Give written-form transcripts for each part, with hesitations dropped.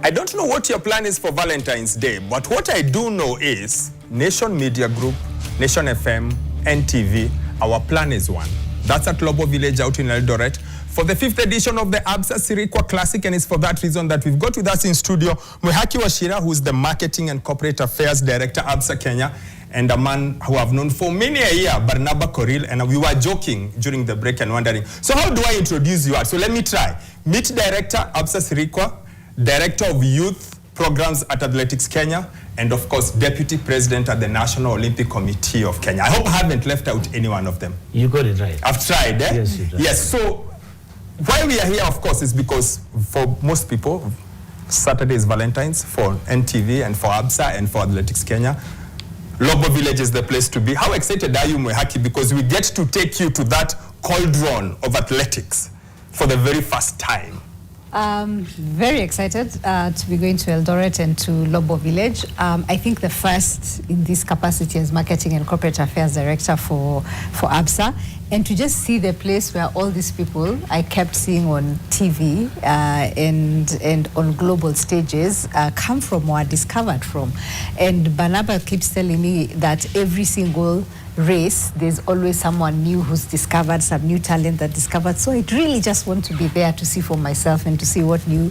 I don't know what your plan is for Valentine's Day, but what I do know is Nation Media Group, Nation FM, NTV, our plan is one. That's at Lobo Village out in Eldoret for the 5th edition of the Absa Sirikwa Classic, and it's for that reason that we've got with us in studio Mwihaki Wachira, who's the Marketing and Corporate Affairs Director, Absa Kenya, and a man who I've known for many a year, Barnaba Koril, and we were joking during the break and wondering, so how do I introduce you? So let me try. Meet Director, Absa Sirikwa, Director of Youth Programs at Athletics Kenya, and of course, Deputy President at the National Olympic Committee of Kenya. I hope I haven't left out any one of them. You got it right. I've tried, eh? Yes, you did. Yes, so why we are here, of course, is because for most people, Saturday is Valentine's for NTV and for Absa and for Athletics Kenya. Lobo Village is the place to be. How excited are you, Mwihaki? Because we get to take you to that cauldron of athletics for the very first time. Very excited to be going to Eldoret and to Lobo Village. I think the first in this capacity as Marketing and Corporate Affairs Director for Absa, and to just see the place where all these people I kept seeing on TV and on global stages come from or are discovered from. And Barnaba keeps telling me that every single race, there's always someone new who's discovered, some new talent that discovered. So I really just want to be there to see for myself and to see what new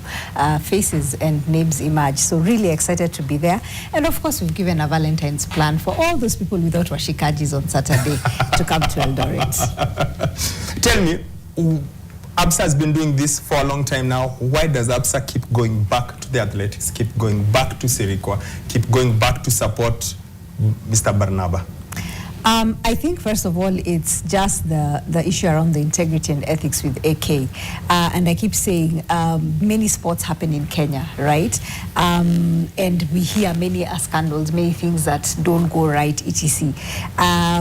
faces and names emerge. So really excited to be there. And of course, we've given a Valentine's plan for all those people without washikajis on Saturday to come to Eldoret. Tell me, Absa has been doing this for a long time now. Why does Absa keep going back to the athletics, keep going back to Sirikwa, keep going back to support Mr. Barnaba? I think, first of all, it's just the issue around the integrity and ethics with AK. And I keep saying many sports happen in Kenya, right? And we hear many scandals, many things that don't go right, etc.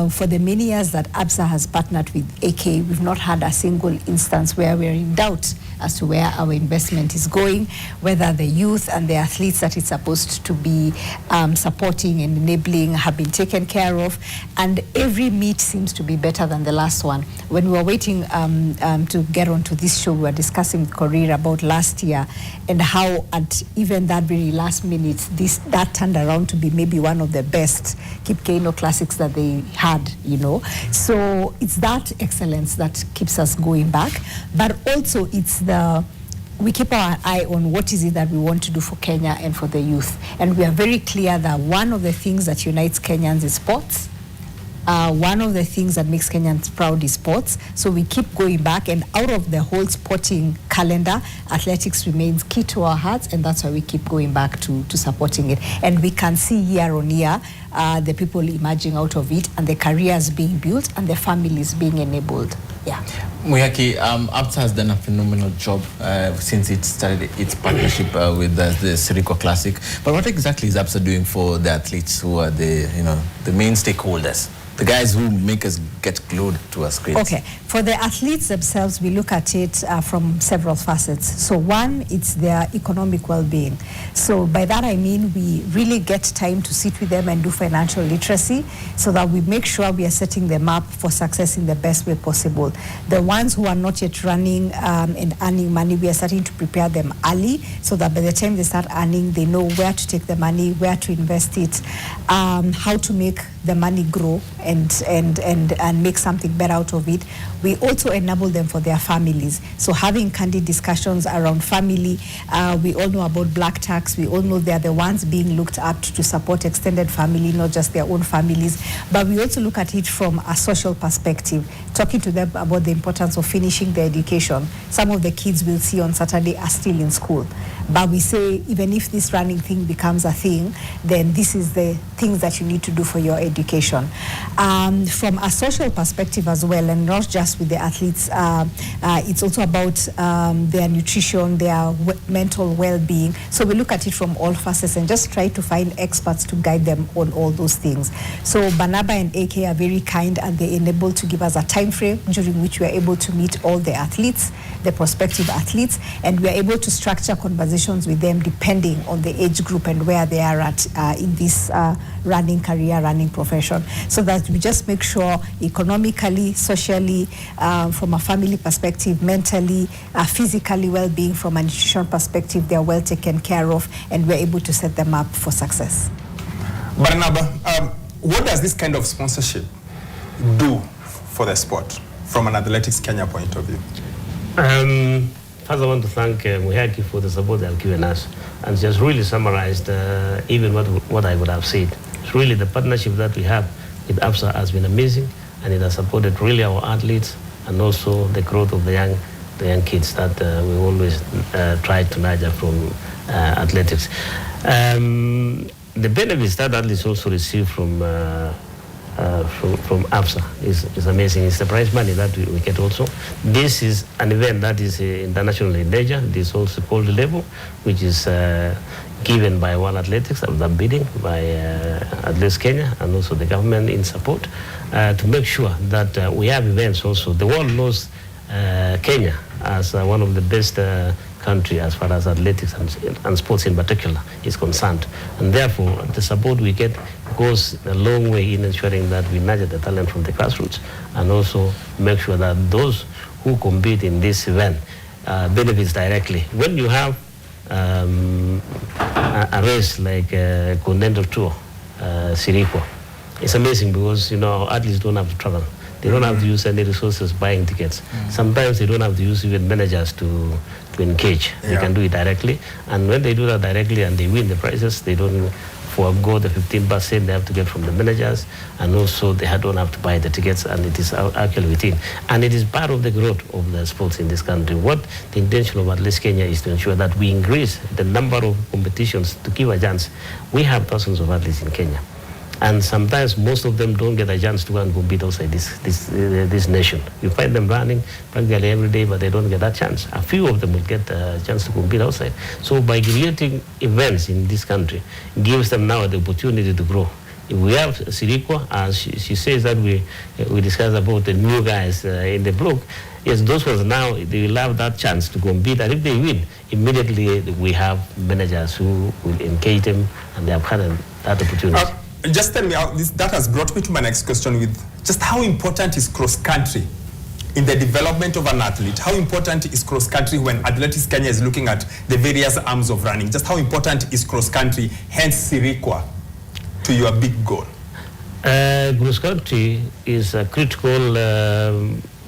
For the many years that Absa has partnered with AK, we've not had a single instance where we're in doubt as to where our investment is going, whether the youth and the athletes that it's supposed to be supporting and enabling have been taken care of. And every meet seems to be better than the last one. When we were waiting to get onto this show, we were discussing with Korir about last year and how at even that very last minute, that turned around to be maybe one of the best Kipkeino classics that they had, you know. So it's that excellence that keeps us going back, but also it's we keep our eye on what is it that we want to do for Kenya and for the youth. And we are very clear that one of the things that unites Kenyans is sports. One of the things that makes Kenyans proud is sports. So we keep going back, and out of the whole sporting calendar, athletics remains key to our hearts, and that's why we keep going back to supporting it. And we can see year on year the people emerging out of it, and the careers being built, and the families being enabled. Yeah. Mwihaki, Absa has done a phenomenal job since it started its partnership with the Sirikwa Classic. But what exactly is Absa doing for the athletes who are the main stakeholders? The guys who make us get glued to our screens. Okay, for the athletes themselves, we look at it from several facets. So one, it's their economic well-being. So by that I mean we really get time to sit with them and do financial literacy so that we make sure we are setting them up for success in the best way possible. The ones who are not yet running and earning money, we are starting to prepare them early so that by the time they start earning, they know where to take the money, where to invest it, how to make the money grow and make something better out of it. We also enable them for their families. So having candid discussions around family, we all know about black tax. We all know they're the ones being looked up to support extended family, not just their own families. But we also look at it from a social perspective, talking to them about the importance of finishing their education. Some of the kids we'll see on Saturday are still in school. But we say, even if this running thing becomes a thing, then this is the things that you need to do for your education. From a social perspective as well, and not just with the athletes, it's also about their nutrition, their mental well-being. So we look at it from all facets and just try to find experts to guide them on all those things. So Barnaba and AK are very kind, and they're able to give us a time frame during which we are able to meet all the athletes, the prospective athletes, and we are able to structure conversations with them depending on the age group and where they are at in this running career, running profession. profession, so that we just make sure economically, socially, from a family perspective, mentally, physically well-being, from a nutrition perspective, they're well taken care of, and we're able to set them up for success. Barnaba, what does this kind of sponsorship do for the sport from an Athletics Kenya point of view? First, I want to thank Muhaki for the support they have given us, and just really summarized even what I would have said. It's really the partnership that we have with Absa has been amazing, and it has supported really our athletes and also the growth of the young kids that we always try to nurture from athletics. The benefits that athletes also receive from Absa is amazing. It's the prize money that we get also. This is an event that is international in nature. This is also called the level, which is given by World Athletics, the bidding by Athletics Kenya and also the government in support to make sure that we have events also. The world knows Kenya as one of the best country as far as athletics and sports in particular is concerned. And therefore, the support we get goes a long way in ensuring that we nurture the talent from the grassroots and also make sure that those who compete in this event benefits directly. When you have a race like Continental Tour, Sirikwa, it's amazing because, our athletes don't have to travel. They don't have to use any resources buying tickets. Sometimes they don't have to use even managers to engage. Yeah. They can do it directly. And when they do that directly and they win the prizes, they don't forego the 15% they have to get from the managers. And also they don't have to buy the tickets, and it is actually within. And it is part of the growth of the sports in this country. What the intention of Athletics Kenya is to ensure that we increase the number of competitions to give a chance. We have thousands of athletes in Kenya. And sometimes most of them don't get a chance to go and compete outside this nation. You find them running practically every day, but they don't get that chance. A few of them will get a chance to compete outside. So by creating events in this country, gives them now the opportunity to grow. If we have Sirikwa, as she says that we discussed about the new guys in the block, yes, those ones now, they will have that chance to compete, and if they win, immediately we have managers who will engage them, and they have had that opportunity. Just tell me, that has brought me to my next question with just how important is cross-country in the development of an athlete? How important is cross-country when Athletics Kenya is looking at the various arms of running? Just how important is cross-country, hence Sirikwa, to your big goal? Cross-country is a critical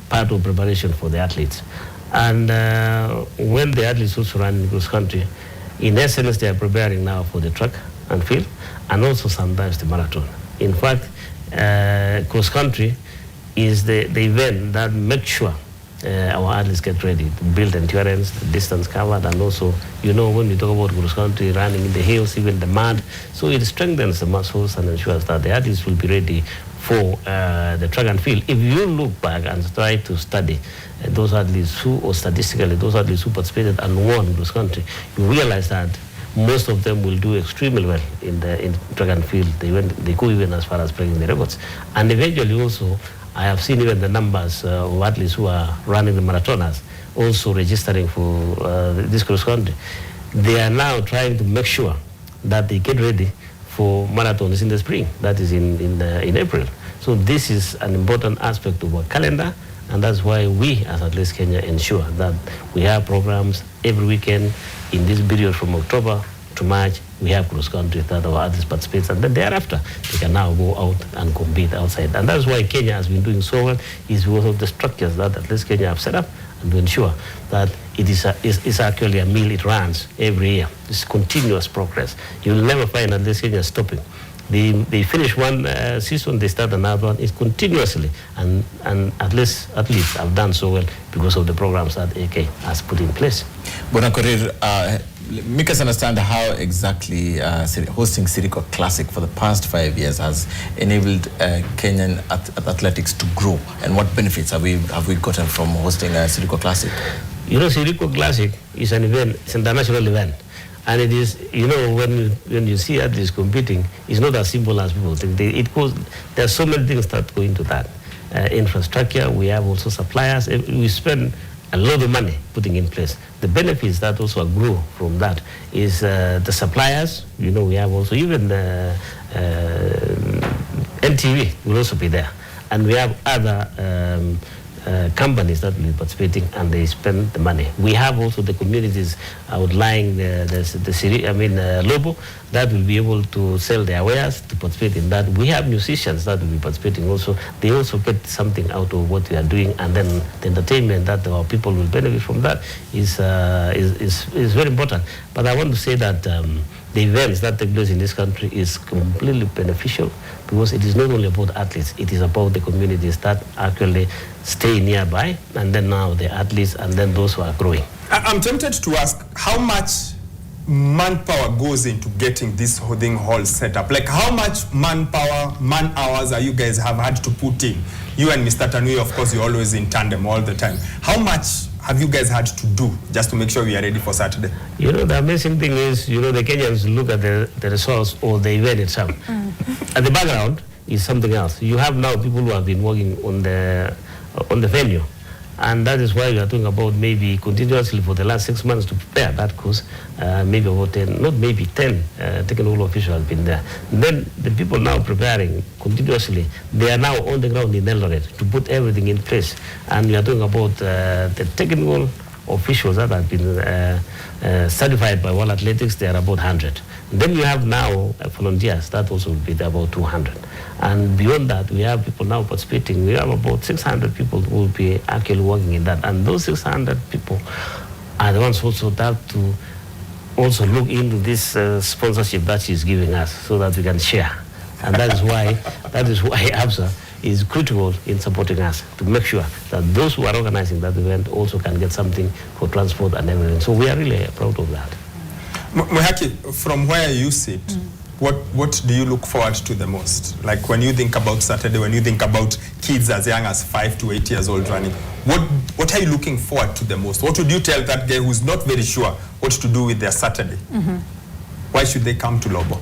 part of preparation for the athletes. And when the athletes also run in cross-country, in essence, they are preparing now for the track and field, and also sometimes the marathon. In fact, cross-country is the event that makes sure our athletes get ready to build endurance, distance covered, and also, when we talk about cross-country, running in the hills, even the mud, so it strengthens the muscles and ensures that the athletes will be ready for the track and field. If you look back and try to study those athletes statistically, those athletes who participated and won cross-country, you realize that most of them will do extremely well in track and field. They go even as far as breaking the records. And eventually also, I have seen even the numbers of athletes who are running the marathoners also registering for this cross country. They are now trying to make sure that they get ready for marathons in the spring, that is in April. So this is an important aspect of our calendar, and that's why we as Athletics Kenya ensure that we have programs every weekend. In this period from October to March, we have cross-country that our athletes participate, and then thereafter, they can now go out and compete outside. And that's why Kenya has been doing so well, is because of the structures that Athletics Kenya have set up, and to ensure that it is actually a mill it runs every year. It's continuous progress. You'll never find Athletics Kenya stopping. They finish one season, they start another one. It's continuously, and athletes have done so well because of the programs that AK has put in place. Bonakorir, make us understand how exactly hosting Sirikwa Classic for the past 5 years has enabled Kenyan athletics to grow, and what benefits have we gotten from hosting Sirikwa Classic? Sirikwa Classic is an event, it's an international event. And it is, when you see athletes competing, it's not as simple as people think. There are so many things that go into that. Infrastructure, we have also suppliers. We spend a lot of money putting in place. The benefits that also grow from that is the suppliers. We have also even NTV will also be there. And we have other companies that will be participating, and they spend the money. We have also the communities outlying Lobo that will be able to sell their wares to participate in that. We have musicians that will be participating also. They also get something out of what we are doing, and then the entertainment that our people will benefit from that is very important. But I want to say that the events that take place in this country is completely beneficial, because it is not only about athletes, it is about the communities that actually stay nearby, and then now the athletes, and then those who are growing. I'm tempted to ask, how much manpower goes into getting this holding hall set up? Like, how much manpower, man hours are you guys have had to put in? You and Mr. Tanui, of course, you're always in tandem all the time. How much have you guys had to do just to make sure we are ready for Saturday? You know, the amazing thing is, the Kenyans look at the results or the event itself. At the background is something else. You have now people who have been working on the venue. And that is why we are talking about maybe continuously for the last 6 months to prepare that course. Maybe about 10, not maybe 10 technical officials have been there. Then the people now preparing continuously, they are now on the ground in Eldoret to put everything in place. And we are talking about the technical officials that have been certified by World Athletics. They are about 100. Then you have now volunteers that also will be there, about 200. And beyond that, we have people now participating. We have about 600 people who will be actually working in that. And those 600 people are the ones also that to also look into this sponsorship that she's giving us, so that we can share. And that is why Absa is critical in supporting us, to make sure that those who are organizing that event also can get something for transport and everything. So we are really proud of that. Mwihaki, from where you sit, what do you look forward to the most? Like, when you think about Saturday, when you think about kids as young as 5 to 8 years old running, what are you looking forward to the most? What would you tell that guy who's not very sure what to do with their Saturday? Why should they come to Lobo?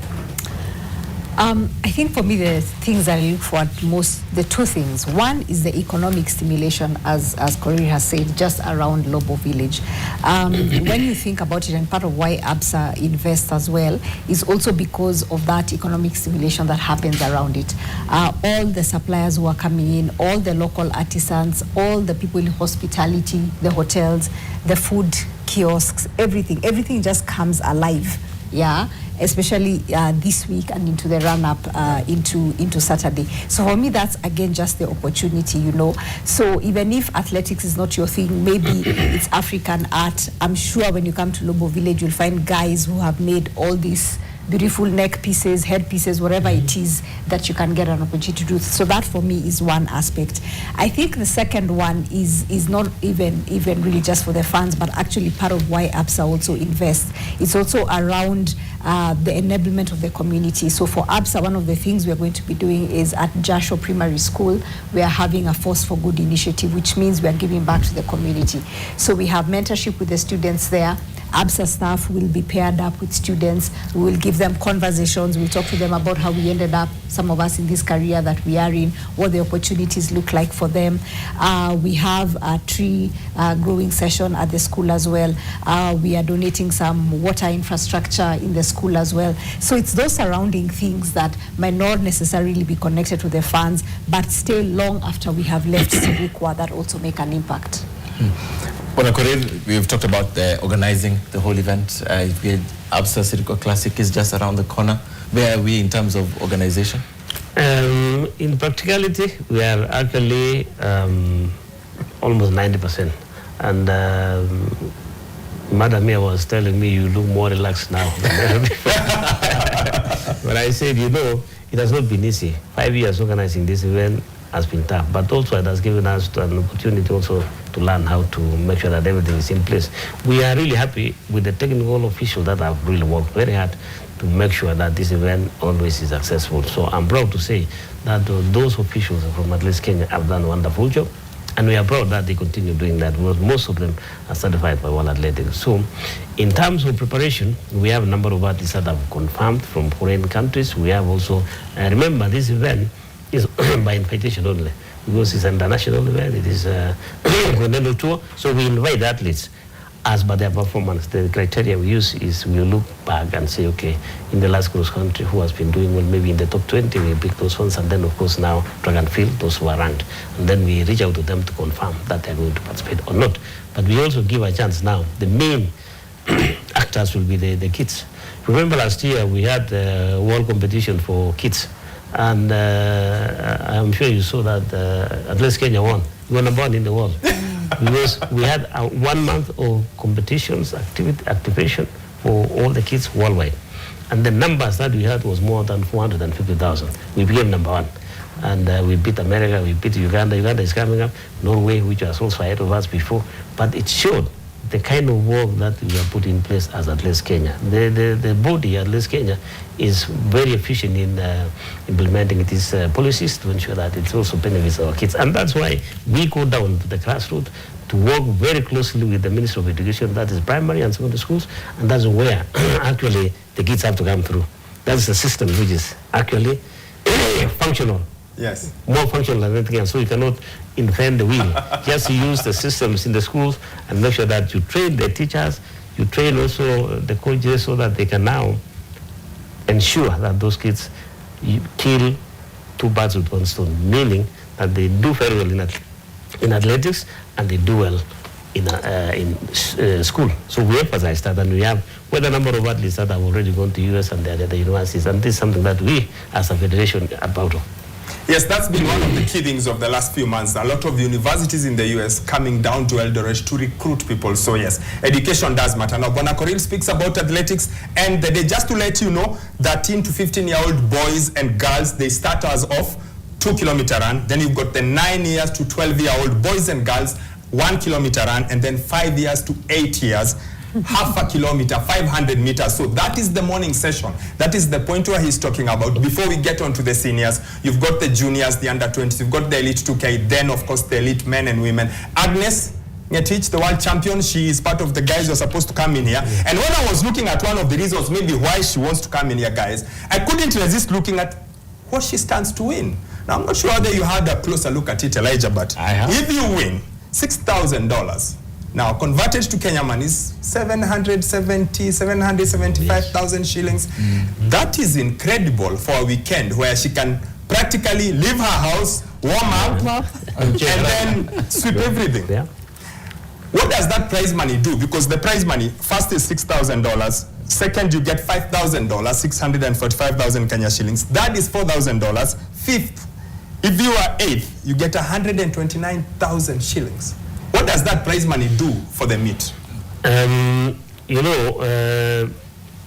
I think for me, the things that I look forward to most, the two things. One is the economic stimulation, as Korir has said, just around Lobo Village. When you think about it, and part of why Absa invests as well, is also because of that economic stimulation that happens around it. All the suppliers who are coming in, all the local artisans, all the people in hospitality, the hotels, the food kiosks, everything just comes alive. Yeah, especially this week and into the run-up into Saturday. So for me, that's again just the opportunity, So even if athletics is not your thing, maybe it's African art. I'm sure when you come to Lobo Village, you'll find guys who have made all these beautiful neck pieces, head pieces, whatever it is that you can get an opportunity to do. So that for me is one aspect. I think the second one is not even really just for the fans, but actually part of why Absa also invests. It's also around the enablement of the community. So for Absa, one of the things we're going to be doing is at Jasho Primary School, we are having a Force for Good initiative, which means we are giving back to the community. So we have mentorship with the students there. Absa staff will be paired up with students. We will give them conversations. We'll talk to them about how we ended up, some of us in this career that we are in, what the opportunities look like for them. We have a tree growing session at the school as well. We are donating some water infrastructure in the school as well. So it's those surrounding things that might not necessarily be connected to the funds, but stay long after we have left Sirikwa, that also make an impact. Well, Korir, we've talked about organizing the whole event. Absa Sirikwa Classic is just around the corner. Where are we in terms of organization? In practicality, we are actually almost 90%. And Madam Mia was telling me you look more relaxed now than ever before. But I said, it has not been easy. 5 years organizing this event has been tough, but also it has given us an opportunity also to learn how to make sure that everything is in place. We are really happy with the technical officials that have really worked very hard to make sure that this event always is successful. So I'm proud to say that those officials from at least Kenya have done a wonderful job, and we are proud that they continue doing that, because most of them are certified by World Athletics. So in terms of preparation, we have a number of artists that have confirmed from foreign countries. We have also, remember this event is by invitation only, because it's an international event. It is a continental tour, so we invite athletes. as by their performance. The criteria we use is we look back and say, okay, in the last cross country, who has been doing well, maybe in the top 20, we pick those ones, and then of course now track and field, those who are ranked. And then we reach out to them to confirm that they're going to participate or not. But we also give a chance now. The main actors will be the kids. Remember last year we had a world competition for kids, and I'm sure you saw that at least Kenya won. We were number one in the world. Because we had 1 month of competitions, activation for all the kids worldwide. And the numbers that we had was more than 450,000. We became number one. And we beat America, we beat Uganda. Uganda is coming up. Norway, which was also ahead of us before. But it showed the kind of work that we have put in place as Athletics Kenya. The body, Athletics Kenya, is very efficient in implementing these policies to ensure that it also benefits our kids. And that's why we go down to the grassroots to work very closely with the Ministry of Education, that is primary and secondary schools, and that's where actually the kids have to come through. That's the system which is actually functional. Yes. More functional than anything else. So you cannot invent the wheel. Just use the systems in the schools and make sure that you train the teachers, you train also the coaches so that they can now ensure that those kids kill two birds with one stone, meaning that they do very well in athletics and they do well in school. So we emphasize that, and we have quite a number of athletes that have already gone to US and they're at the universities, and this is something that we as a federation are proud of. Yes, that's been one of the key things of the last few months. A lot of universities in the US coming down to Eldoret to recruit people. So yes, education does matter. Now, Bonacoril speaks about athletics, and the day, just to let you know, 13 to 15-year-old boys and girls, they start us off 2-kilometer run. Then you've got the 9 years to 12-year-old boys and girls, 1 kilometer run, and then 5 years to 8 years, half a kilometer, 500 meters. So that is the morning session. That is the point where he's talking about. Before we get on to the seniors, you've got the juniors, the under-20s, you've got the elite 2K, then of course the elite men and women. Agnes Ngetich, the world champion, she is part of the guys who are supposed to come in here. And when I was looking at one of the reasons maybe why she wants to come in here, guys, I couldn't resist looking at what she stands to win. Now, I'm not sure whether you had a closer look at it, Elijah, but if you win $6,000, now, converted to Kenya money is 775,000 shillings. That is incredible for a weekend where she can practically leave her house, warm up, and then sweep everything. Yeah. What does that prize money do? Because the prize money, first is $6,000. Second, you get $5,000, 645,000 Kenya shillings. Third is $4,000. Fifth, if you are eighth, you get 129,000 shillings. What does that prize money do for the meet? You know,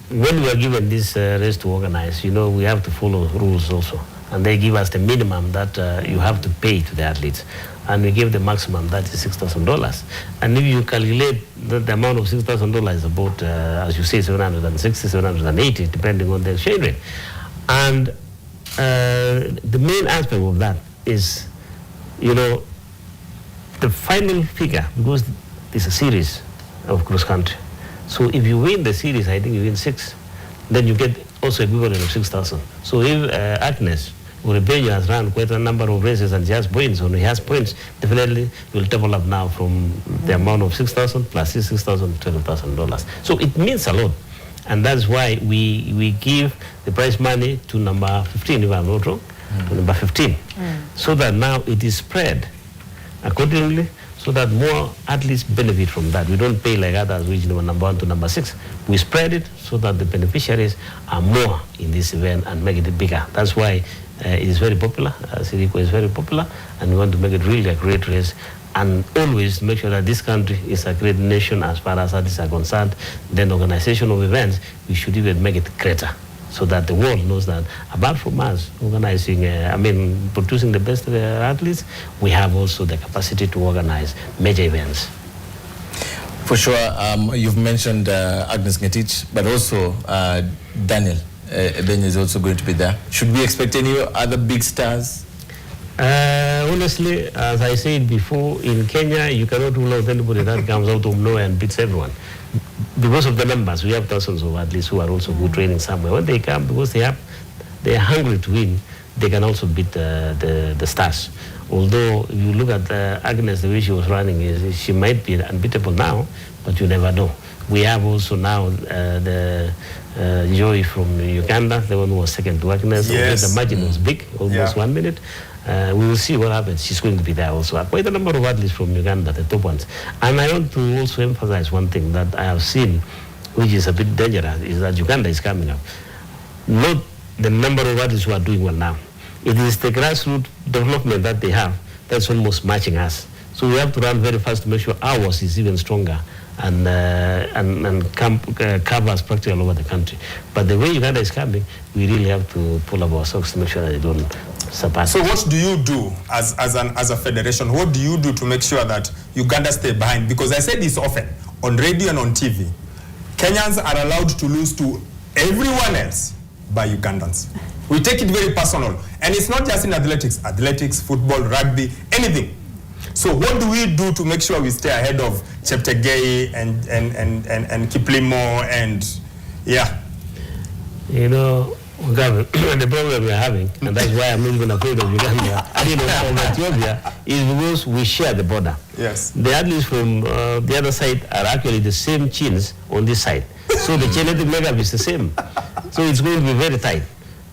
when we are given this race to organize, you know, we have to follow rules also. And they give us the minimum that you have to pay to the athletes. And we give the maximum, that is $6,000. And if you calculate the amount of $6,000 is about, as you say, 760, 780, depending on the exchange rate. And the main aspect of that is, you know, the final figure, because it's a series of cross country. So if you win the series, I think you win 6, then you get also equivalent of 6,000. So if Agnes Uribeño has run quite a number of races and she has points, when he has points, definitely will double up now from the amount of 6,000 plus $6,000 to $12,000. So it means a lot. And that's why we give the prize money to number 15, if I'm not wrong, to number 15. So that now it is spread accordingly, so that more athletes benefit from that. We don't pay like others, which number 1 to number 6. We spread it so that the beneficiaries are more in this event and make it bigger. That's why it is very popular. Sirikwa is very popular, and we want to make it really a great race, and always make sure that this country is a great nation as far as athletes are concerned. Then organization of events, we should even make it greater, so that the world knows that apart from us organizing, producing the best athletes, we have also the capacity to organize major events. For sure, you've mentioned Agnes Ngetich, but also Daniel Uribeño is also going to be there. Should we expect any other big stars? Honestly, as I said before, in Kenya, you cannot rule out anybody that comes out of nowhere and beats everyone. Because of the numbers, we have thousands of athletes who are also good training somewhere. When they come, because they are hungry to win, they can also beat the Stars. Although you look at Agnes, the way she was running, she might be unbeatable now, but you never know. We have also now the Joy from Uganda, the one who was second to Agnes. Yes. The margin was big, almost 1 minute. We will see what happens. She's going to be there also. Quite a number of athletes from Uganda, the top ones. And I want to also emphasize one thing that I have seen, which is a bit dangerous, is that Uganda is coming up. Not the number of athletes who are doing well now. It is the grassroots development that they have that's almost matching us. So we have to run very fast to make sure ours is even stronger and covers practically all over the country. But the way Uganda is coming, we really have to pull up our socks to make sure that they don't surpass. So what do you do as a federation? What do you do to make sure that Uganda stay behind? Because I say this often, on radio and on TV, Kenyans are allowed to lose to everyone else by Ugandans. We take it very personal. And it's not just in athletics, football, rugby, anything. So what do we do to make sure we stay ahead of Cheptegei and Kiplimo and yeah? You know, the problem we're having, and that's why I'm not even afraid of Uganda, from Ethiopia, is because we share the border. Yes. The athletes from the other side are actually the same genes on this side. So the genetic makeup is the same. So it's going to be very tight,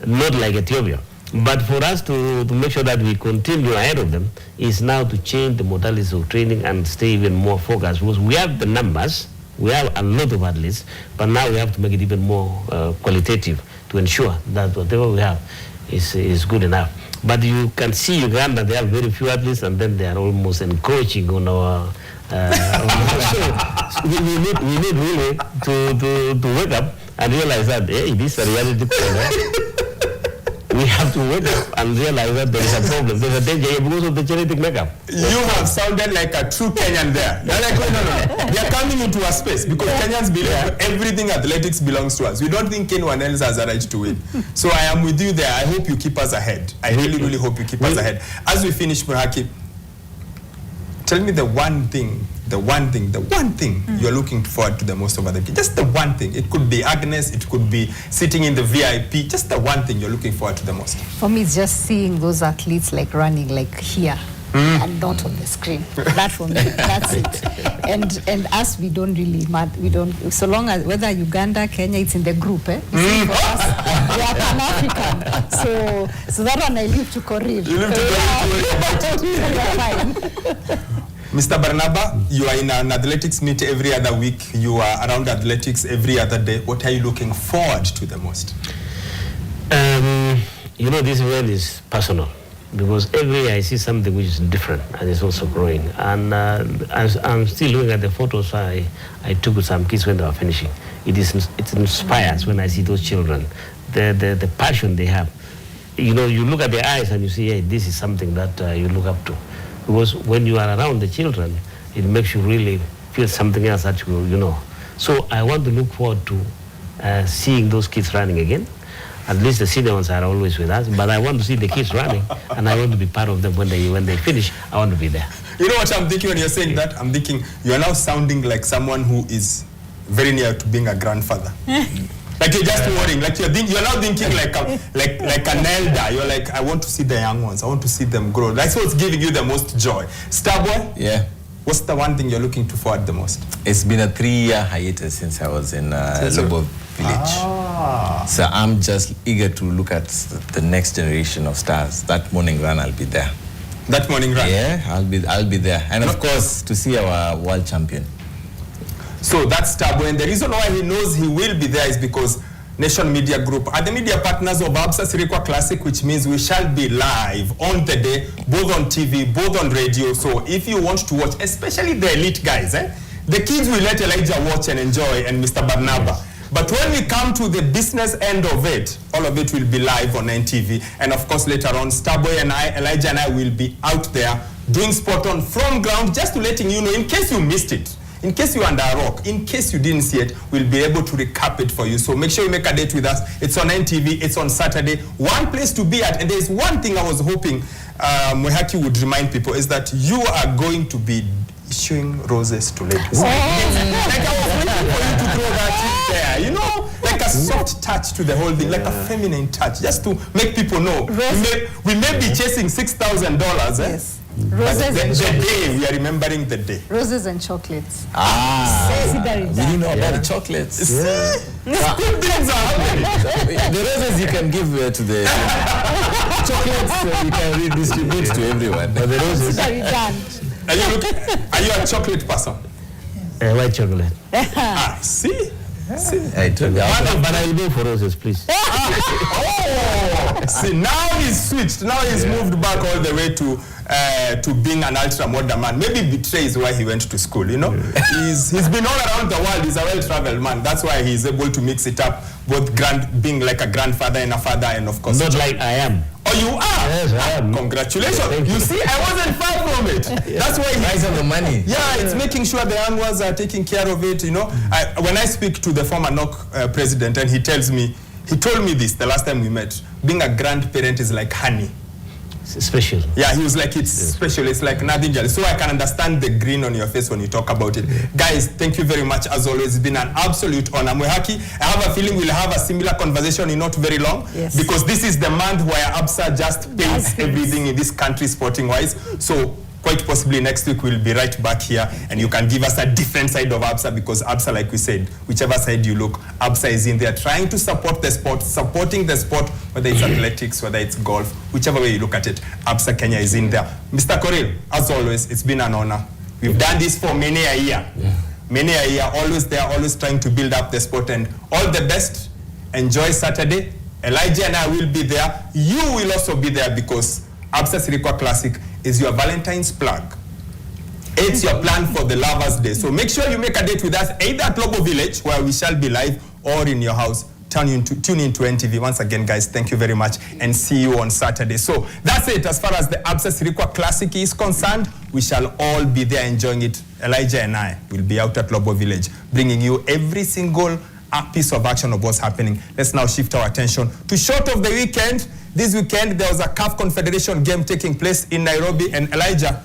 not like Ethiopia. But for us to make sure that we continue ahead of them is now to change the modalities of training and stay even more focused, because we have the numbers, we have a lot of athletes, but now we have to make it even more qualitative to ensure that whatever we have is good enough. But you can see Uganda, they have very few athletes, and then they are almost encroaching on our so we need really to wake up and realize that, hey, this is a reality problem. We have to wake up and realize that there is a problem. There's a danger here because of the genetic makeup. You have sounded like a true Kenyan there. They're like, no. They are coming into our space because Kenyans believe everything athletics belongs to us. We don't think anyone else has a right to win. So I am with you there. I hope you keep us ahead. I really, really hope you keep us ahead. As we finish, Muraki, tell me the one thing you're looking forward to the most over the game. Just the one thing. It could be Agnes, it could be sitting in the VIP. Just the one thing you're looking forward to the most. For me, it's just seeing those athletes like running like here and not on the screen. That for me, that's it. And us, we don't really so long as whether Uganda, Kenya, it's in the group. You see, for us, we are Pan-African. So that one I leave to Korir. You leave to Korir. Mr. Barnaba, you are in an athletics meet every other week. You are around athletics every other day. What are you looking forward to the most? You know, this event is personal because every year I see something which is different and it's also growing. And I'm still looking at the photos I took with some kids when they were finishing. It inspires when I see those children, the passion they have. You know, you look at their eyes and you see, hey, this is something that you look up to. Because when you are around the children, it makes you really feel something else that you know. So I want to look forward to seeing those kids running again. At least the senior ones are always with us, but I want to see the kids running, and I want to be part of them when they finish. I want to be there. You know what I'm thinking when you're saying that? I'm thinking you are now sounding like someone who is very near to being a grandfather. Like you're just worrying, like you're now thinking like an elder. You're like, I want to see the young ones. I want to see them grow. That's what's giving you the most joy. Starboy? Yeah. What's the one thing you're looking to forward the most? It's been a 3-year hiatus since I was in Lobo Village. So I'm just eager to look at the next generation of stars. That morning run, I'll be there. That morning run? Yeah, I'll be there. And of course, to see our world champion. So that's Starboy, and the reason why he knows he will be there is because Nation Media Group are the media partners of Absa Sirikwa Classic, which means we shall be live on the day, both on TV, both on radio. So if you want to watch, especially the elite guys, the kids will let Elijah watch and enjoy, and Mr. Barnaba. But when we come to the business end of it, all of it will be live on NTV. And of course, later on, Starboy and I, Elijah and I, will be out there doing spot on from ground, just to letting you know, in case you missed it. In case you're under a rock, in case you didn't see it, we'll be able to recap it for you. So make sure you make a date with us. It's on NTV, it's on Saturday. One place to be at, and there's one thing I was hoping Mwehaki would remind people, is that you are going to be issuing roses to ladies. Like I was waiting for you to throw that in there, you know? Like a soft touch to the whole thing, like a feminine touch, just to make people know we may be chasing $6,000. Yes. But Roses the and day, we are remembering the day. Roses and chocolates. We didn't know about the chocolates. Good things are happening. The roses you can give to the chocolates you can redistribute to everyone. But the roses, Very done. Are you a chocolate person? white chocolate. See? I told you. But I will go for roses, please. See, now he's switched. Now he's moved back all the way to being an ultra-modern man. Maybe betrays why he went to school, you know? He's been all around the world. He's a well-traveled man. That's why he's able to mix it up, both being like a grandfather and a father, and of course... Not like I am. Oh, you are? Yes, I am. Congratulations. Thank you. You see, I wasn't far from it. That's why Price of the money. Yeah, it's making sure the young ones are taking care of it, you know. When I speak to the former NOC president, and he told me this the last time we met, being a grandparent is like honey. It's special. Yeah, he was like, it's special, it's like nothing else. So I can understand the grin on your face when you talk about it. Guys, thank you very much as always. It's been an absolute honor. Mwehaki, I have a feeling we'll have a similar conversation in not very long. Yes. Because this is the month where Absa just pays everything in this country sporting-wise. So quite possibly next week we'll be right back here and you can give us a different side of Absa, because Absa, like we said, whichever side you look, Absa is in there trying to support the sport, supporting the sport, whether it's athletics, whether it's golf, whichever way you look at it, Absa Kenya is in there. Mr. Koril, as always, it's been an honor. We've done this for many a year. Many a year, always there, always trying to build up the sport, and all the best. Enjoy Saturday. Elijah and I will be there. You will also be there, because Absa Sirikwa Classic is your Valentine's plug. It's your plan for the Lovers' Day. So make sure you make a date with us, either at Lobo Village, where we shall be live, or in your house. Tune in to NTV. Once again, guys, thank you very much, and see you on Saturday. So that's it as far as the Absa Sirikwa Classic is concerned. We shall all be there enjoying it. Elijah and I will be out at Lobo Village, bringing you every single piece of action of what's happening. Let's now shift our attention to short of the weekend. This weekend, there was a CAF Confederation game taking place in Nairobi, and Elijah,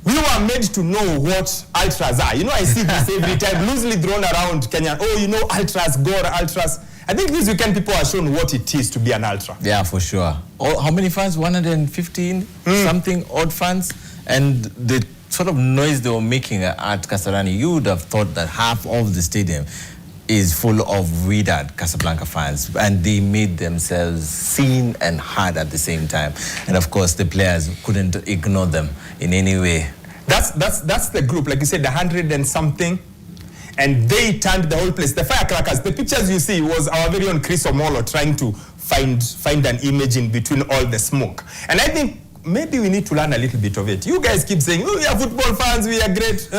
we were made to know what ultras are. You know, I see this every time, loosely thrown around Kenya. Oh, you know, ultras, gore, ultras. I think this weekend people are shown what it is to be an ultra. Yeah, for sure. Oh, how many fans? 115 something odd fans, and the sort of noise they were making at Kasarani, you would have thought that half of the stadium is full of Wydad Casablanca fans, and they made themselves seen and heard at the same time. And of course, the players couldn't ignore them in any way. That's the group, like you said, 100 and something, and they turned the whole place. The firecrackers, the pictures you see was our very own Chris Omolo trying to find an image in between all the smoke. And I think maybe we need to learn a little bit of it. You guys keep saying, oh, we are football fans, we are great.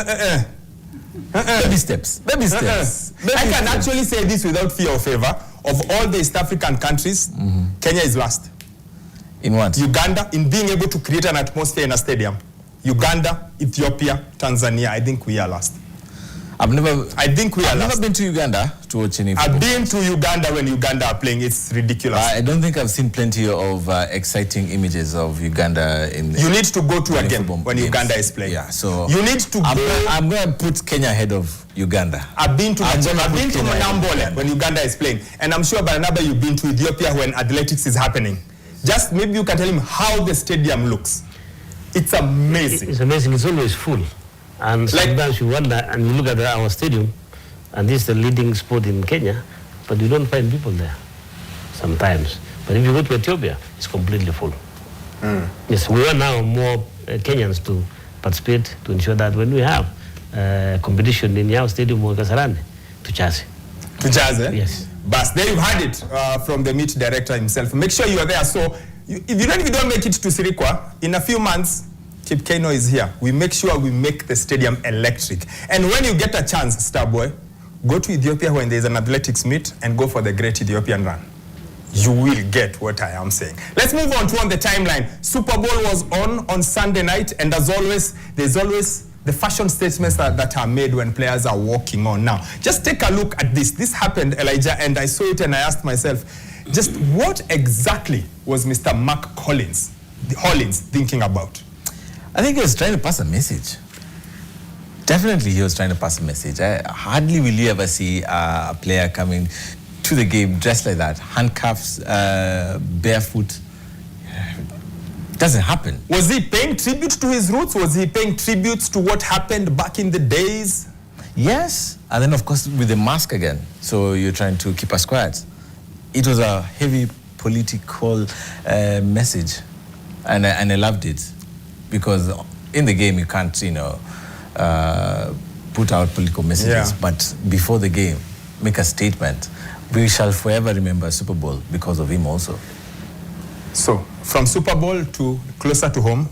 Baby steps. Baby steps. I can actually say this without fear or favor. Of all the East African countries, Kenya is last. In what? Uganda, in being able to create an atmosphere in a stadium. Uganda, Ethiopia, Tanzania, I think we are last. I've never been to Uganda to watch any football. I've been to Uganda when Uganda are playing. It's ridiculous. I don't think I've seen plenty of exciting images of Uganda in the... You need to go to a game when games. Uganda is playing. Yeah, so... You need to go... I'm going to put Kenya ahead of Uganda. I've been to Nambole when Uganda is playing. And I'm sure Barnaba you've been to Ethiopia when athletics is happening. Just maybe you can tell him how the stadium looks. It's amazing. It's amazing. It's always full. And sometimes you wonder, and you look at our stadium, and this is the leading sport in Kenya, but you don't find people there sometimes. But if you go to Ethiopia, it's completely full. Yes, we want now more Kenyans to participate to ensure that when we have competition in our stadium or Kasarani, to Chazi. To Chazi? Yes. But there you've had it from the meet director himself. Make sure you are there. So if you don't make it to Sirikwa, in a few months, Chief Kano is here. We make sure we make the stadium electric. And when you get a chance, Starboy, go to Ethiopia when there's an athletics meet and go for the Great Ethiopian Run. You will get what I am saying. Let's move on to the timeline. Super Bowl was on Sunday night, and as always, there's always the fashion statements that are made when players are walking on. Now, just take a look at this. This happened, Elijah, and I saw it and I asked myself, just what exactly was Mr. Mark Hollins thinking about? I think he was trying to pass a message. Definitely he was trying to pass a message. Hardly will you ever see a player coming to the game dressed like that, handcuffs, barefoot. Doesn't happen. Was he paying tribute to his roots? Was he paying tributes to what happened back in the days? Yes, and then of course with the mask again. So you're trying to keep us quiet. It was a heavy political message, and I loved it because in the game you can't, put out political messages. Yeah. But before the game, make a statement. We shall forever remember Super Bowl because of him also. So, from Super Bowl to closer to home,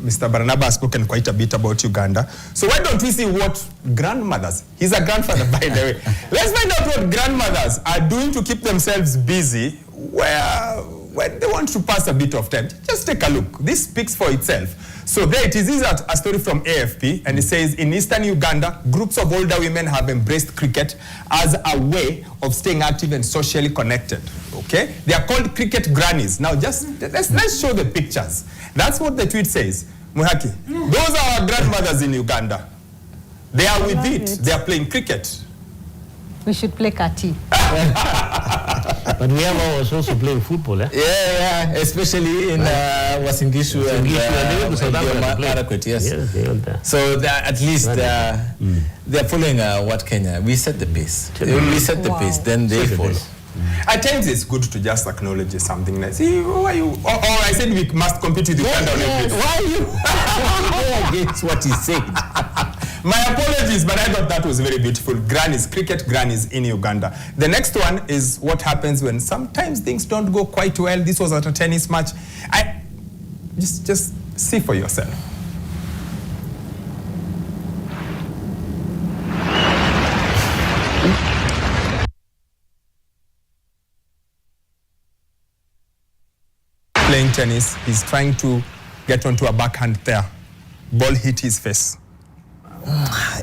Mr. Barnaba has spoken quite a bit about Uganda. So why don't we see what grandmothers, he's a grandfather by the way, let's find out what grandmothers are doing to keep themselves busy when they want to pass a bit of time. Just take a look. This speaks for itself. So there it is. This is a story from AFP, and it says, in eastern Uganda, groups of older women have embraced cricket as a way of staying active and socially connected. Okay? They are called cricket grannies. Now just, let's show the pictures. That's what the tweet says. Muhaki, those are our grandmothers in Uganda. They are with it. They are playing cricket. We should play kati. But we have ours also playing football, eh? Yeah, especially in Wasingishu and Marakwet, yes. Yes, they went there. So at least they're following what Kenya. We set the pace. When we set the pace, then they follow. At times it's good to just acknowledge something like, see, who are you? Or I said we must compete with Uganda on everything. Why are you? Against what he said. My apologies, but I thought that was very beautiful. Grannies, cricket grannies in Uganda. The next one is what happens when sometimes things don't go quite well. This was at a tennis match. Just see for yourself. Playing tennis, he's trying to get onto a backhand there. Ball hit his face.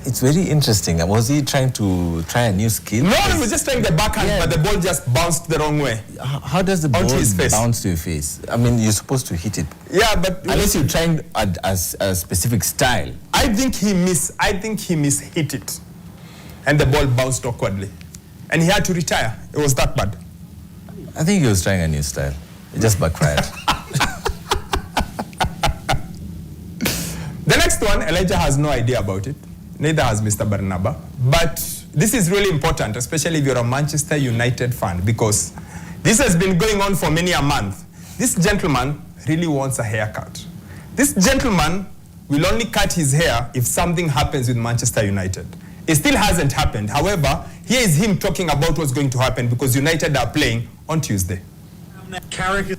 It's very interesting. Was he trying a new skill? No, he was just trying the backhand, but the ball just bounced the wrong way. How does the ball bounce to your face? I mean, you're supposed to hit it. Yeah, but unless you're trying a specific style. I think he mishit it, and the ball bounced awkwardly, and he had to retire. It was that bad. I think he was trying a new style. It just backfired. The next one, Elijah has no idea about it. Neither has Mr. Barnaba. But this is really important, especially if you're a Manchester United fan, because this has been going on for many a month. This gentleman really wants a haircut. This gentleman will only cut his hair if something happens with Manchester United. It still hasn't happened. However, here is him talking about what's going to happen because United are playing on Tuesday. Carrick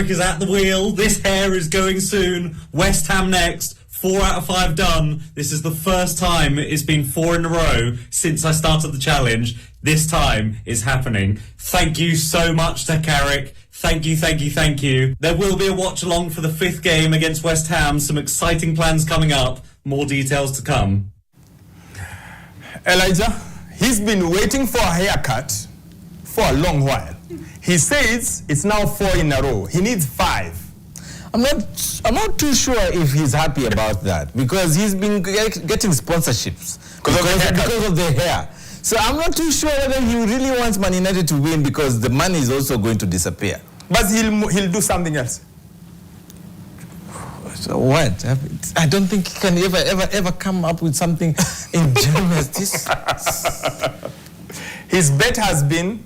is at the wheel. This hair is going soon. West Ham next. 4 out of 5 done. This is the first time it's been 4 in a row since I started the challenge. This time is happening. Thank you so much to Carrick. Thank you. There will be a watch along for the 5th game against West Ham. Some exciting plans coming up. More details to come. Elijah, he's been waiting for a haircut for a long while. He says it's now 4 in a row. He needs 5. I'm not too sure if he's happy about that because he's been getting sponsorships because of the hair. So I'm not too sure whether he really wants Man United to win because the money is also going to disappear. But he'll do something else. So what? I don't think he can ever come up with something ingenious. This. His bet has been,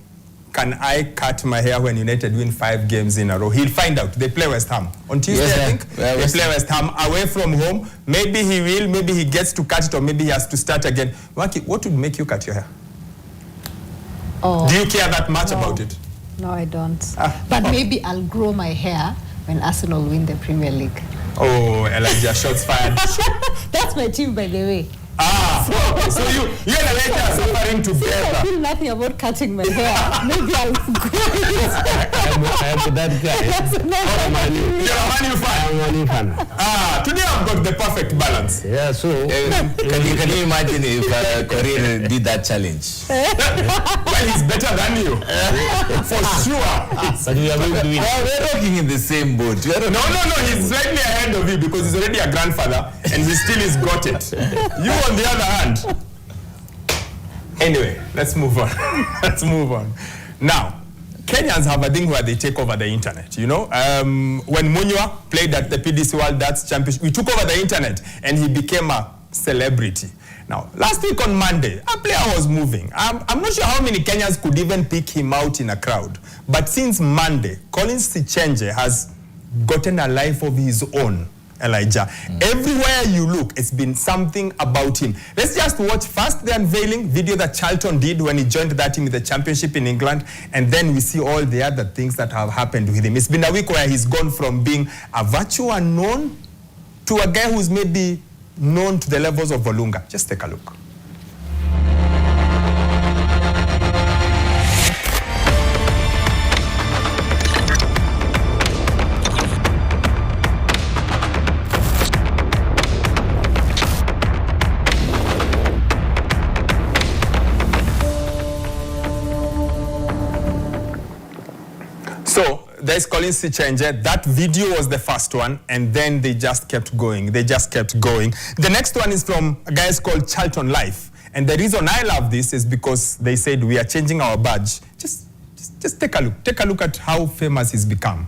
can I cut my hair when United win 5 games in a row? He'll find out. They play West Ham. On Tuesday, yes, I think, they play West Ham away from home. Maybe he will, maybe he gets to cut it, or maybe he has to start again. Waki, what would make you cut your hair? Oh, do you care that much about it? No, I don't. But maybe I'll grow my hair when Arsenal win the Premier League. Oh, Elijah, shots fired. That's my team, by the way. So you and Elijah are suffering together. I feel nothing about cutting my hair. Maybe I'll grow it. I'm that guy. You're a Man U fan. I'm a Man U fan. Today I've got the perfect balance. Yeah, so can you imagine if Korea did that challenge? Well, he's better than you, for sure. But we are going to win. We're rocking in the same boat. No, he's slightly ahead of you because he's already a grandfather and he still has got it. You, on the other hand, Anyway, let's move on. Let's move on. Now, Kenyans have a thing where they take over the internet, you know. When Munywa played at the PDC World Darts Championship, we took over the internet and he became a celebrity. Now, last week on Monday, a player was moving. I'm not sure how many Kenyans could even pick him out in a crowd. But since Monday, Collins Sichenje has gotten a life of his own, Elijah. Everywhere you look, it's been something about him. Let's just watch first the unveiling video that Charlton did when he joined that team with the championship in England, and then we see all the other things that have happened with him. It's been a week where he's gone from being a virtual unknown to a guy who's maybe known to the levels of Olunga. Just take a look. So there's Collins Sichenje. That video was the first one, and then they just kept going. They just kept going. The next one is from a guy called Charlton Life. And the reason I love this is because they said we are changing our badge. Just take a look. Take a look at how famous he's become.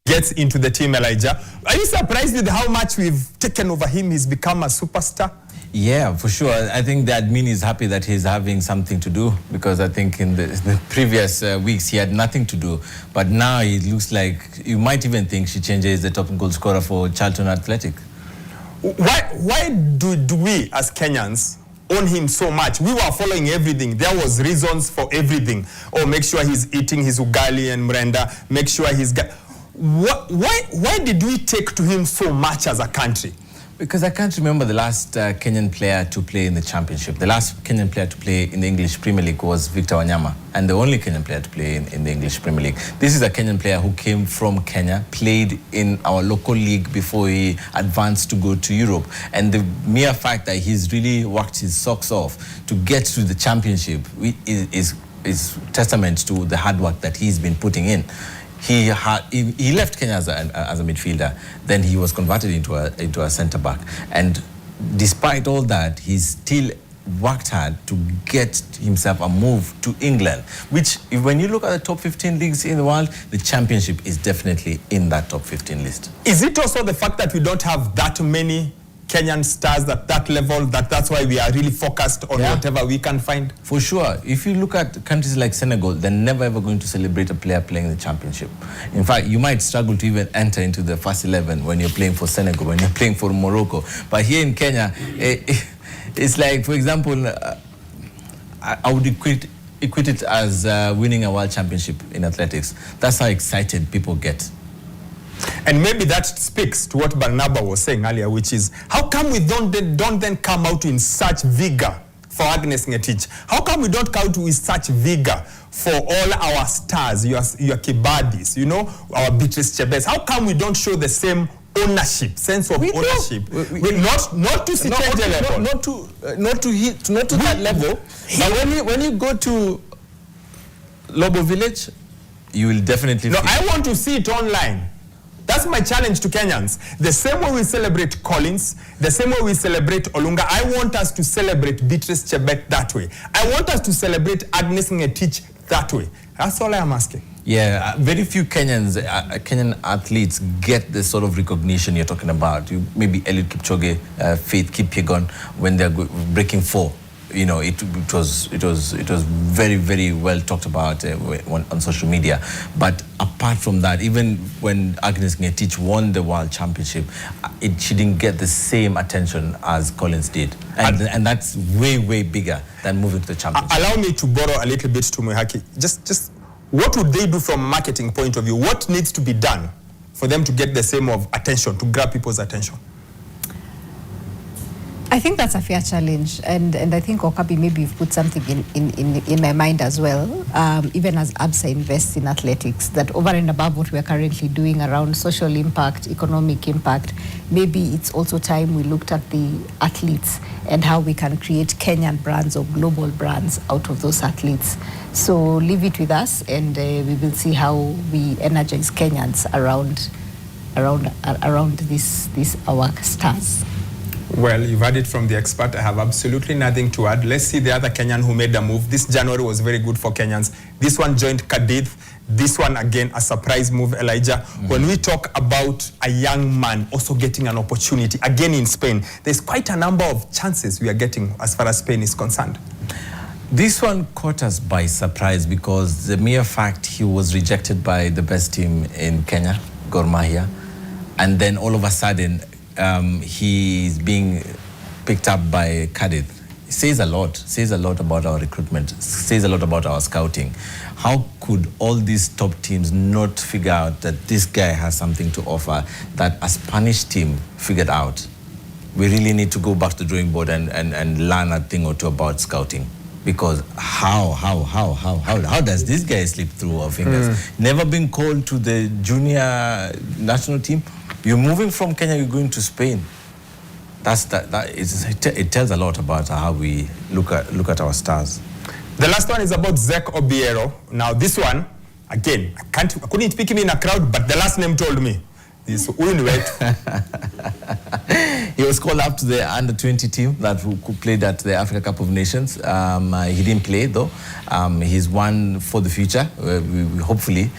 Gets into the team, Elijah. Are you surprised with how much we've taken over him? He's become a superstar. Yeah, for sure. I think the admin is happy that he's having something to do, because I think in the previous weeks he had nothing to do. But now it looks like you might even think Sichenje is the top goal scorer for Charlton Athletic. Why do we as Kenyans own him so much? We were following everything. There was reasons for everything. Oh, make sure he's eating his ugali and mrenda. Make sure he's got... Why did we take to him so much as a country? Because I can't remember the last Kenyan player to play in the championship. The last Kenyan player to play in the English Premier League was Victor Wanyama, and the only Kenyan player to play in the English Premier League. This is a Kenyan player who came from Kenya, played in our local league before he advanced to go to Europe. And the mere fact that he's really worked his socks off to get to the championship is testament to the hard work that he's been putting in. He left Kenya as a midfielder. Then he was converted into a centre back, and despite all that, he still worked hard to get himself a move to England. Which, when you look at the top 15 leagues in the world, the Championship is definitely in that top 15 list. Is it also the fact that we don't have that many Kenyan stars at that level, that's why we are really focused on whatever we can find? For sure. If you look at countries like Senegal, they're never ever going to celebrate a player playing in the championship. In fact, you might struggle to even enter into the first 11 when you're playing for Senegal, when you're playing for Morocco. But here in Kenya, it's like, for example, I would equate it as winning a world championship in athletics. That's how excited people get. And maybe that speaks to what Barnaba was saying earlier, which is, how come we don't then come out in such vigor for Agnes Ngetich? How come we don't come out with such vigor for all our stars, your Kibadis, you know, our Beatrice Chebes? How come we don't show the same ownership, sense of ownership? Not to Sichenje level. Not to that level. But when you go to Lobo Village, you will definitely... No, I want to see it online. That's my challenge to Kenyans. The same way we celebrate Collins, the same way we celebrate Olunga, I want us to celebrate Beatrice Chebet that way. I want us to celebrate Agnes Ngetich that way. That's all I am asking. Yeah, very few Kenyan athletes get the sort of recognition you're talking about. Maybe Eliud Kipchoge, Faith Kipyegon, when they're breaking 4. You know, it was very, very well talked about on social media. But apart from that, even when Agnes Ngetich won the World Championship, she didn't get the same attention as Collins did. And that's way, way bigger than moving to the championship. Allow me to borrow a little bit to Muhaki. Just what would they do from a marketing point of view? What needs to be done for them to get the same of attention, to grab people's attention? I think that's a fair challenge, and I think Okapi, maybe you've put something in my mind as well, even as Absa invests in athletics, that over and above what we're currently doing around social impact, economic impact, maybe it's also time we looked at the athletes and how we can create Kenyan brands or global brands out of those athletes. So leave it with us, and we will see how we energize Kenyans around around this our stars. Well, you've heard it from the expert. I have absolutely nothing to add. Let's see the other Kenyan who made the move. This January was very good for Kenyans. This one joined Cadiz. This one, again, a surprise move, Elijah. When we talk about a young man also getting an opportunity, again in Spain, there's quite a number of chances we are getting as far as Spain is concerned. This one caught us by surprise because the mere fact he was rejected by the best team in Kenya, Gor Mahia, and then all of a sudden he's being picked up by Cadiz. Says a lot about our recruitment, says a lot about our scouting. How could all these top teams not figure out that this guy has something to offer that a Spanish team figured out? We really need to go back to the drawing board and learn a thing or two about scouting. Because how does this guy slip through our fingers? Never been called to the junior national team. You're moving from Kenya, you're going to Spain. It tells a lot about how we look at our stars. The last one is about Zek Obiero. Now this one, again, I couldn't pick him in a crowd, but the last name told me. This Unwet. He was called up to the under-20 team that played at the Africa Cup of Nations. He didn't play though. He's one for the future. Hopefully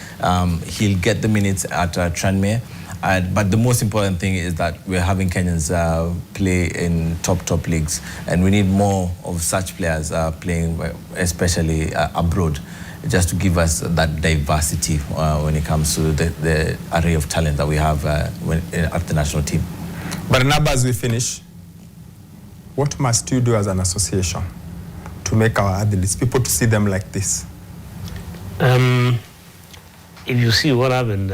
he'll get the minutes at Tranmere. But the most important thing is that we're having Kenyans play in top leagues, and we need more of such players playing, especially abroad, just to give us that diversity when it comes to the array of talent that we have at the national team. Barnaba, as we finish, what must you do as an association to make our athletes, people to see them like this? If you see what happened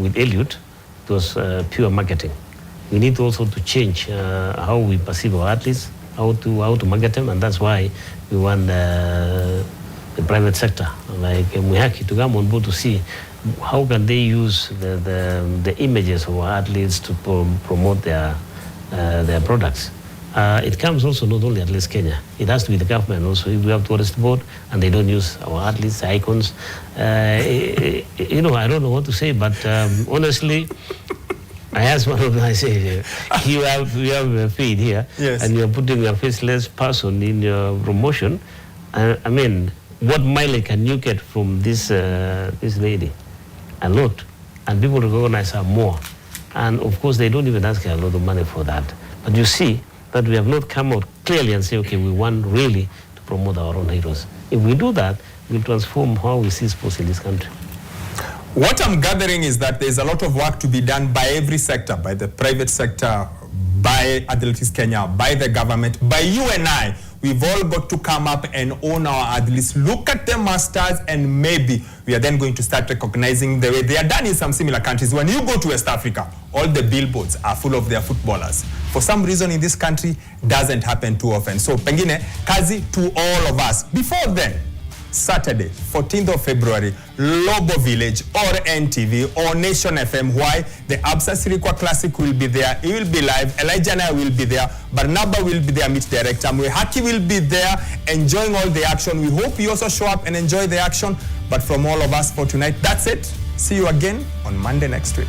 with Elliot, it was pure marketing. We need also to change how we perceive our athletes, how to market them, and that's why we want the private sector, like Mwihaki, to come on board to see how can they use the images of our athletes to promote their products. It comes also not only Athletes Kenya, it has to be the government also. If we have tourist board and they don't use our athletes, icons, you know, I don't know what to say, but honestly, I asked one of them, I say, you have a feed here, yes, and you're putting a faceless person in your promotion. I mean, what mileage can you get from this lady? A lot. And people recognize her more. And of course, they don't even ask her a lot of money for that. But you see that we have not come out clearly and say, okay, we want really to promote our own heroes. If we do that, we'll transform how we see sports in this country. What I'm gathering is that there's a lot of work to be done by every sector, by the private sector, by Athletics Kenya, by the government, by you and I. We've all got to come up and own our athletes, look at them as stars, and maybe we are then going to start recognizing the way they are done in some similar countries. When you go to West Africa, all the billboards are full of their footballers. For some reason in this country, doesn't happen too often. So pengine, kazi to all of us. Before then, Saturday, 14th of February, Lobo Village or NTV or Nation FM. Why? The Absa Sirikwa Classic will be there. It will be live. Elijah and I will be there. Barnaba will be there, meet director. Mwihaki will be there, enjoying all the action. We hope you also show up and enjoy the action. But from all of us for tonight, that's it. See you again on Monday next week.